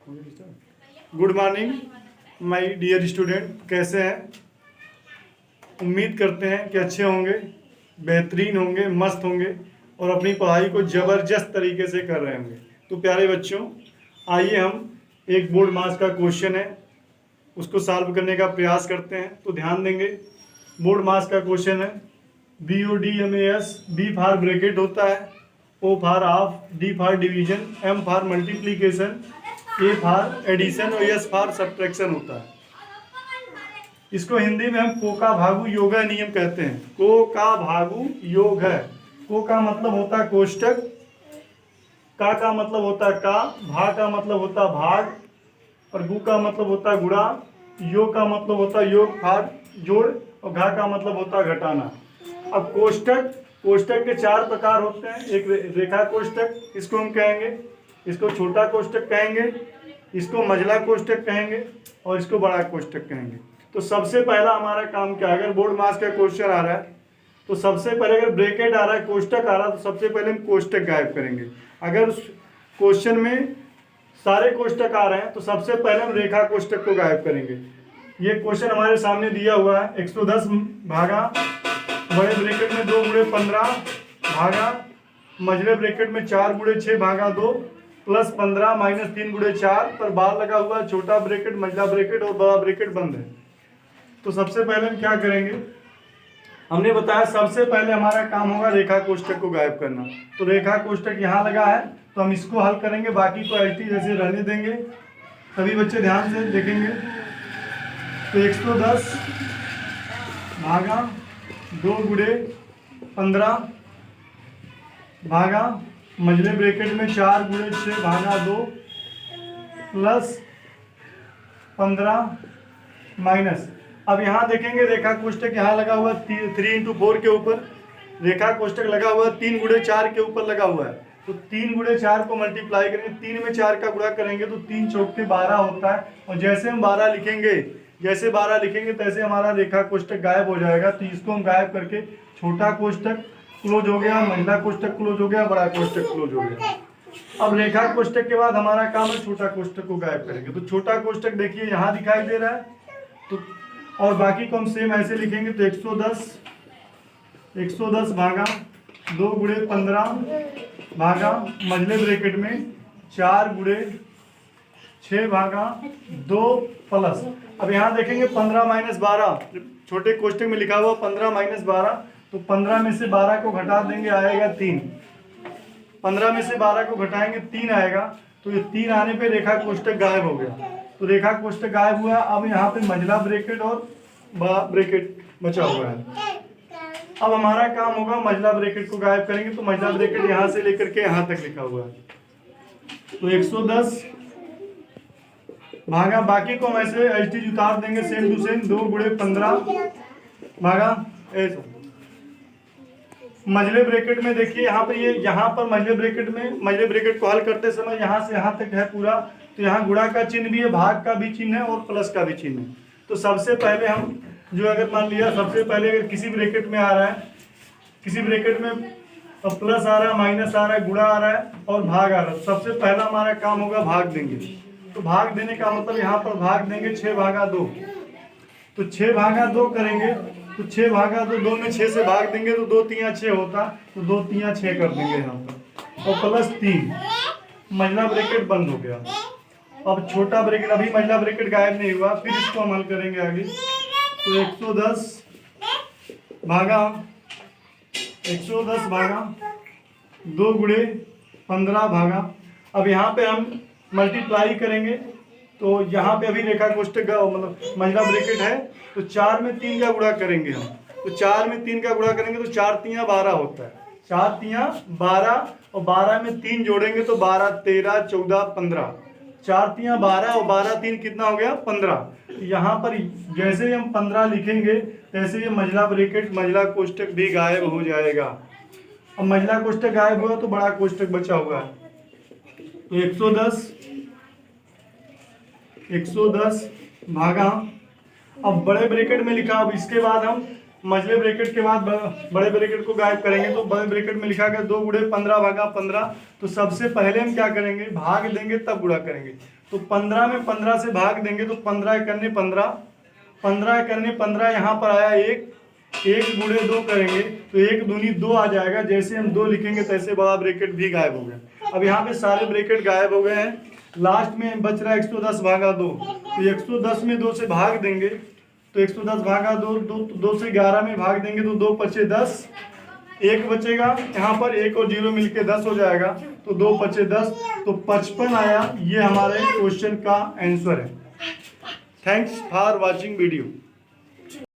Good morning my dear student, कैसे हैं? उम्मीद करते हैं कि अच्छे होंगे, बेहतरीन होंगे, मस्त होंगे और अपनी पढ़ाई को ज़बरदस्त तरीके से कर रहे होंगे। तो प्यारे बच्चों, आइए हम एक बोर्ड मास का क्वेश्चन है उसको सॉल्व करने का प्रयास करते हैं। तो ध्यान देंगे, बोर्ड मास का क्वेश्चन है BODMAS। B फॉर ब्रैकेट होता है, O for half, D for division, M for multiplication, A for addition और S फॉर सब्ट्रैक्शन होता है। इसको हिंदी में हम को का भागु योगा नियम कहते हैं। को का भागु योग है। को का मतलब होता है कोष्टक, का मतलब होता है का, भा का मतलब होता है भाग और गु का मतलब होता है गुणा, योग का मतलब होता है योग भाग जोड़ और घा का मतलब होता है घटाना। अब कोष्टक के चार प्रकार होते हैं। एक रेखा कोष्टक, इसको हम कहेंगे, इसको छोटा कोष्टक कहेंगे, इसको मझला कोष्टक कहेंगे और इसको बड़ा कोष्टक कहेंगे। तो सबसे पहला हमारा काम क्या है? अगर बोर्ड मास का क्वेश्चन आ रहा है तो सबसे पहले, अगर ब्रैकेट आ रहा है, कोष्टक आ रहा है, तो सबसे पहले हम कोष्टक गायब करेंगे। अगर उस क्वेश्चन में सारे कोष्टक आ रहे हैं तो सबसे पहले हम रेखा कोष्टक को गायब करेंगे। ये क्वेश्चन हमारे सामने दिया हुआ है 110 भागा बड़े ब्रैकेट में 2 गुणे 15 भागा मझले ब्रैकेट में 4 गुणे 6 भागा 2 प्लस 15 माइनस 3 गुणे 4 पर बार लगा हुआ है। छोटा ब्रैकेट, मझला ब्रैकेट और बड़ा ब्रैकेट बंद है। तो सबसे पहले हम क्या करेंगे? हमने बताया सबसे पहले हमारा काम होगा रेखा कोष्टक को गायब करना। तो रेखा कोष्टक यहाँ लगा है तो हम इसको हल करेंगे, बाकी को ऐसे जैसे रहने देंगे। सभी बच्चे ध्यान से देखेंगे। तो 110 भागा 2 गुणे 15 भागा मझले ब्रैकेट में 4 गुणे 6 भागा 2 प्लस 15 माइनस, अब यहाँ देखेंगे रेखा कोष्टक यहाँ लगा हुआ 3 इंटू 4 के ऊपर, रेखा कोष्टक लगा हुआ 3 गुणे 4 के ऊपर लगा हुआ है। तो 3 गुणे 4 को मल्टीप्लाई करेंगे, 3 में 4 का गुणा करेंगे तो 3 चौक के 12 होता है। और जैसे हम 12 लिखेंगे, जैसे 12 लिखेंगे तैसे हमारा रेखा कोष्टक गायब हो जाएगा। तो इसको हम गायब करके छोटा कोष्टक क्लोज हो गया, महिला कोष्टक क्लोज हो गया, बड़ा कोष्टक क्लोज हो गया। अब रेखा कोष्टक के बाद हमारा काम है छोटा कोष्टक को गायब करेंगे। तो छोटा कोष्टक देखिए यहाँ दिखाई दे रहा है, तो और बाकी को हम सेम ऐसे लिखेंगे। तो 110 भागा 2 गुणे 15 भागा मझले ब्रैकेट में 4 गुणे 6 भागा 2 प्लस, अब यहाँ देखेंगे 15 माइनस 12, छोटे कोष्टक में लिखा हुआ 15 माइनस 12, तो 15 में से 12 को घटा देंगे, आएगा 3। 15 में से 12 को घटाएंगे 3 आएगा। तो ये 3 आने पे रेखा कोष्टक गायब हो गया। तो रेखा कोष्टक गायब हुआ। अब यहाँ पे मझला ब्रैकेट और बड़ा ब्रैकेट बचा हुआ है। अब हमारा काम होगा मझला ब्रैकेट को गायब करेंगे। तो मझला ब्रैकेट यहाँ से लेकर के यहाँ तक लिखा हुआ है। तो 110 भागा, बाकी को हम ऐसे एच उतार देंगे सेम टू सेम, 2 गुणे 15 भागा ऐसा मझले ब्रैकेट में देखिए यहाँ पर, ये यहाँ पर मझले ब्रैकेट में, मझले ब्रैकेट को हल करते समय यहाँ से यहाँ तक है पूरा। तो यहाँ गुणा का चिन्ह भी है, भाग का भी चिन्ह है और प्लस का भी चिन्ह है। तो सबसे पहले हम जो, अगर मान लिया सबसे पहले अगर किसी ब्रैकेट में आ रहा है, किसी ब्रैकेट में प्लस आ रहा है, माइनस आ रहा है, गुणा आ रहा है और भाग आ रहा है, सबसे पहला हमारा काम होगा भाग देंगे। तो भाग देने का मतलब यहाँ पर भाग देंगे 6 भागा 2। तो 6 भागा 2 करेंगे, तो 6 भागा 2 में 6 से भाग देंगे तो 2 तिया 6 होता, तो 2 तिया 6 कर देंगे यहाँ पर और प्लस 3, मझला ब्रैकेट बंद हो गया। अब छोटा ब्रैकेट, अभी मझला ब्रैकेट गायब नहीं हुआ, फिर इसको हम हल करेंगे आगे। तो 110 भागा 2 गुणे 15 भागा, अब यहाँ पे हम मल्टीप्लाई करेंगे। तो यहाँ पे अभी रेखा कोष्टक का मतलब मझला ब्रैकेट है, तो 4 में 3 का गुणा करेंगे हम। तो 4 में 3 का गुणा करेंगे तो 4 तिया 12 होता है, 4 तिया 12 और 12 में 3 जोड़ेंगे तो 12 13 14 15, 4 तिया 12 और 12 3 कितना हो गया? 15। यहाँ पर जैसे ही हम 15 लिखेंगे तैसे ये मझला ब्रैकेट, मझला कोष्टक भी गायब हो जाएगा। अब मझला कोष्टक गायब हुआ तो बड़ा कोष्टक बचा हुआ है। तो 110 भागा, अब बड़े ब्रैकेट में लिखा, अब इसके बाद हम मझले ब्रैकेट के बाद बड़े ब्रैकेट को गायब करेंगे। तो बड़े ब्रैकेट में लिखा गया 2 गुणे 15 भागा 15। तो सबसे पहले हम क्या करेंगे? भाग देंगे तब गुणा करेंगे। तो 15 में 15 से भाग देंगे तो 15 करने 15, 15 करने 15 यहाँ पर आया 1, 1 गुणे 2 करेंगे तो 1 दूनी 2 आ जाएगा। जैसे हम 2 लिखेंगे तैसे बड़ा ब्रैकेट भी गायब हो गया। अब यहाँ पे सारे ब्रैकेट गायब हो गए हैं। लास्ट में बच रहा है 110 भागा 2, तो 110 में 2 से भाग देंगे तो 110 भागा 2, 2 से 11 में भाग देंगे तो 2 पचे 10, 1 बचेगा यहाँ पर, 1 और 0 मिलके 10 हो जाएगा, तो 2 पचे 10, तो 55 आया। ये हमारे क्वेश्चन का आंसर है। Thanks for watching video.